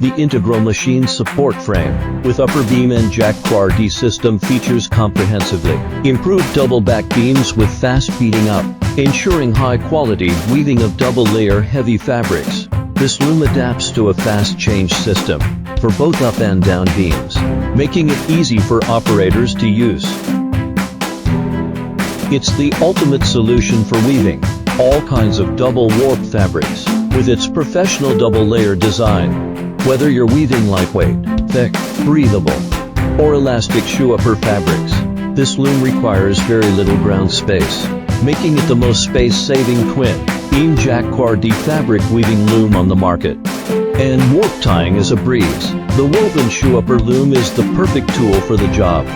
The integral machine support frame, with upper beam and jacquard system features comprehensively improved double back beams with fast beating up, ensuring high-quality weaving of double-layer heavy fabrics. This loom adapts to a fast change system for both up and down beams, making it easy for operators to use. It's the ultimate solution for weaving all kinds of double warp fabrics with its professional double-layer design. Whether you're weaving lightweight, thick, breathable, or elastic shoe-upper fabrics, this loom requires very little ground space, making it the most space-saving twin-beam jacquard fabric weaving loom on the market. And warp tying is a breeze. The woven shoe-upper loom is the perfect tool for the job.